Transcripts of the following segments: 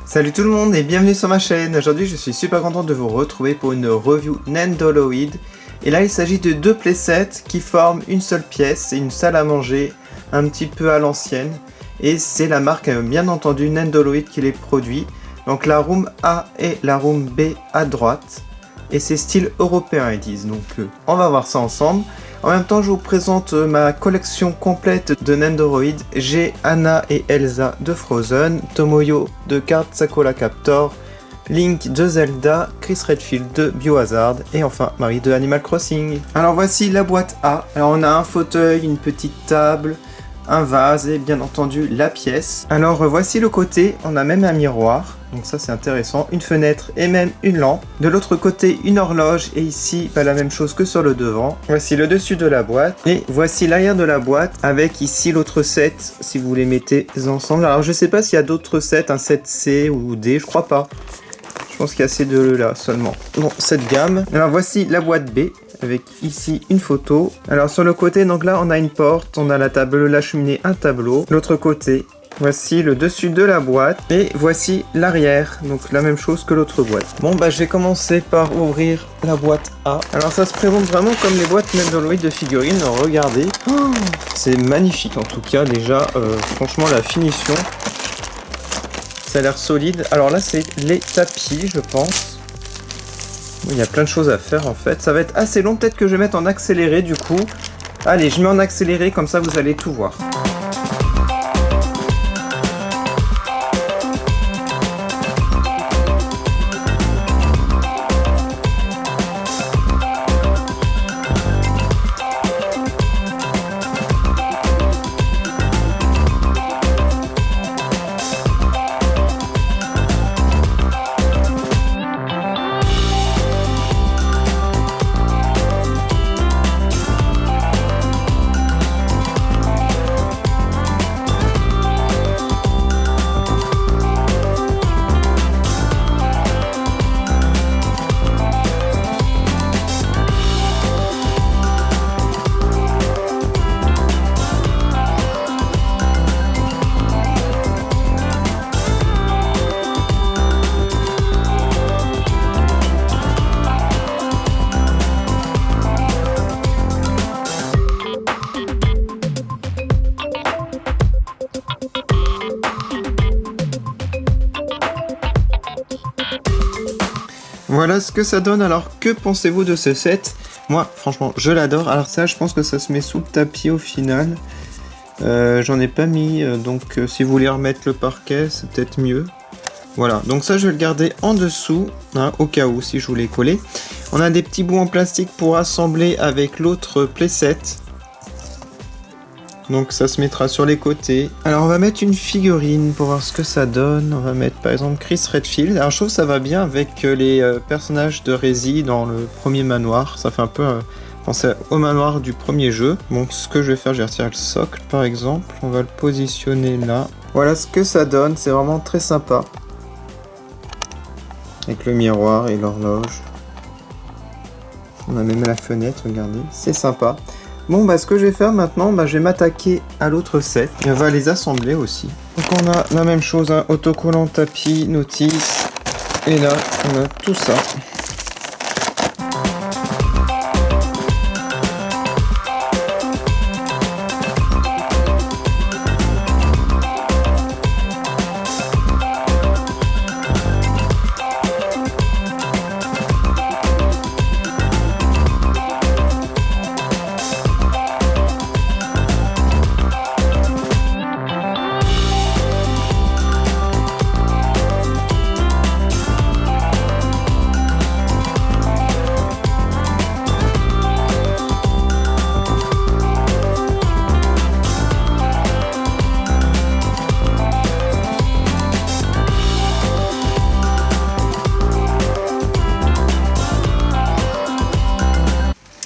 Salut tout le monde et bienvenue sur ma chaîne. Aujourd'hui je suis super content de vous retrouver pour une review Nendoroid. Et là il s'agit de deux playsets qui forment une seule pièce, c'est une salle à manger un petit peu à l'ancienne. Et c'est la marque bien entendu Nendoroid qui les produit. Donc la room A et la room B à droite. Et c'est style européen ils disent, donc on va voir ça ensemble. En même temps je vous présente ma collection complète de Nendoroid. J'ai Anna et Elsa de Frozen, Tomoyo de Card Sakura Captor, Link de Zelda, Chris Redfield de Biohazard et enfin Marie de Animal Crossing. Alors voici la boîte A. Alors on a un fauteuil, une petite table, un vase et bien entendu la pièce. Alors voici le côté, on a même un miroir, donc ça c'est intéressant, une fenêtre et même une lampe. De l'autre côté une horloge et ici pas la même chose que sur le devant. Voici le dessus de la boîte et voici l'arrière de la boîte avec ici l'autre set si vous les mettez ensemble. Alors je sais pas s'il y a d'autres sets, un set C ou D, je crois pas. Je pense qu'il y a ces deux là seulement. Bon, cette gamme. Alors voici la boîte B avec ici une photo. Alors sur le côté, donc là on a une porte, on a la table, la cheminée, un tableau. L'autre côté, voici le dessus de la boîte et voici l'arrière, donc la même chose que l'autre boîte. Bon bah je vais commencer par ouvrir la boîte A. Alors ça se présente vraiment comme les boîtes Nendoroid de figurines, regardez. Oh, c'est magnifique en tout cas déjà, franchement la finition. Ça a l'air solide. Alors là c'est les tapis je pense. Il y a plein de choses à faire en fait. Ça va être assez long, peut-être que je vais mettre en accéléré du coup. Allez, je mets en accéléré, comme ça vous allez tout voir. Voilà ce que ça donne. Alors que pensez-vous de ce set? Moi franchement je l'adore. Alors ça je pense que ça se met sous le tapis au final. J'en ai pas mis donc si vous voulez remettre le parquet c'est peut-être mieux. Voilà, donc ça je vais le garder en dessous hein, au cas où si je voulais coller. On a des petits bouts en plastique pour assembler avec l'autre playset. Donc ça se mettra sur les côtés. Alors on va mettre une figurine pour voir ce que ça donne. On va mettre par exemple Chris Redfield. Alors je trouve que ça va bien avec les personnages de Resi dans le premier manoir. Ça fait un peu penser au manoir du premier jeu. Donc ce que je vais faire, je vais retirer le socle par exemple. On va le positionner là. Voilà ce que ça donne. C'est vraiment très sympa. Avec le miroir et l'horloge. On a même la fenêtre, regardez. C'est sympa. Bon bah ce que je vais faire maintenant, bah, je vais m'attaquer à l'autre set et on va les assembler aussi. Donc on a la même chose, hein, autocollant, tapis, notice et là on a tout ça.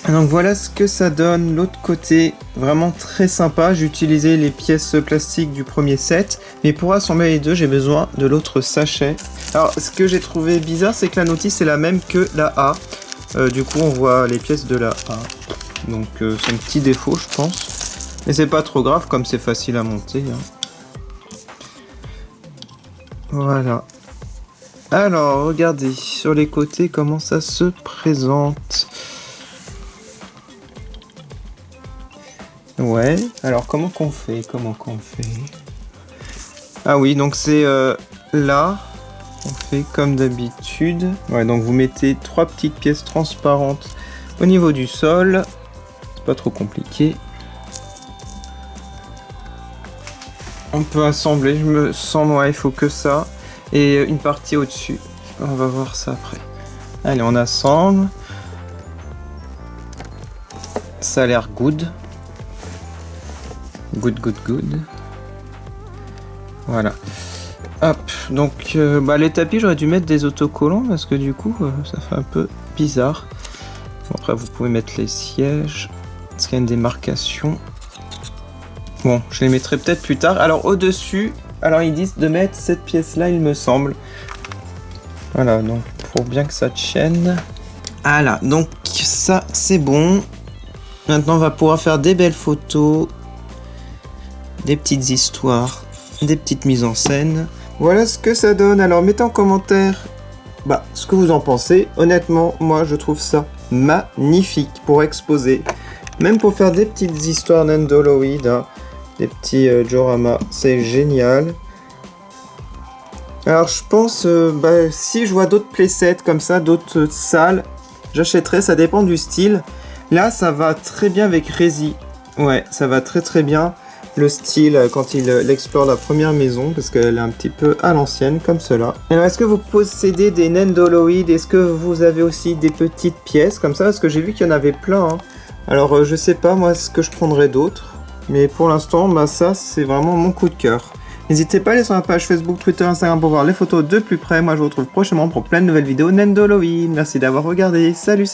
Donc voilà ce que ça donne l'autre côté, vraiment très sympa. J'ai utilisé les pièces plastiques du premier set, mais pour assembler les deux j'ai besoin de l'autre sachet. Alors ce que j'ai trouvé bizarre c'est que la notice est la même que la A. Du coup on voit les pièces de la A. Donc c'est un petit défaut je pense. Mais c'est pas trop grave comme c'est facile à monter. Hein. Voilà. Alors, regardez sur les côtés comment ça se présente. Ouais, alors comment qu'on fait? Ah oui, donc c'est là, on fait comme d'habitude. Ouais, donc vous mettez 3 petites pièces transparentes au niveau du sol. C'est pas trop compliqué. On peut assembler, je me sens, ouais, il faut que ça. Et une partie au-dessus. On va voir ça après. Allez, on assemble. Ça a l'air good. Good. Voilà. Hop, donc les tapis, j'aurais dû mettre des autocollants parce que du coup, ça fait un peu bizarre. Bon, après, vous pouvez mettre les sièges. Parce qu'il y a une démarcation. Bon, je les mettrai peut-être plus tard. Alors, au-dessus, alors ils disent de mettre cette pièce-là, il me semble. Voilà, donc pour bien que ça tienne. Voilà, donc ça, c'est bon. Maintenant, on va pouvoir faire des belles photos. Des petites histoires. Des petites mises en scène. Voilà ce que ça donne. Alors, mettez en commentaire ce que vous en pensez. Honnêtement, moi, je trouve ça magnifique pour exposer. Même pour faire des petites histoires Nendoroid, hein. Des petits dioramas, c'est génial. Alors je pense, si je vois d'autres playsets comme ça, d'autres salles, j'achèterai, ça dépend du style. Là, ça va très bien avec Rezi. Ouais, ça va très bien. Le style, quand il explore la première maison, parce qu'elle est un petit peu à l'ancienne, comme cela. Alors, est-ce que vous possédez des Nendoroid? Est-ce que vous avez aussi des petites pièces comme ça? Parce que j'ai vu qu'il y en avait plein, hein. Alors, je sais pas, moi, ce que je prendrais d'autres. Mais pour l'instant, ça, c'est vraiment mon coup de cœur. N'hésitez pas à aller sur ma page Facebook, Twitter, Instagram pour voir les photos de plus près. Moi, je vous retrouve prochainement pour plein de nouvelles vidéos Nendoroid. Merci d'avoir regardé. Salut!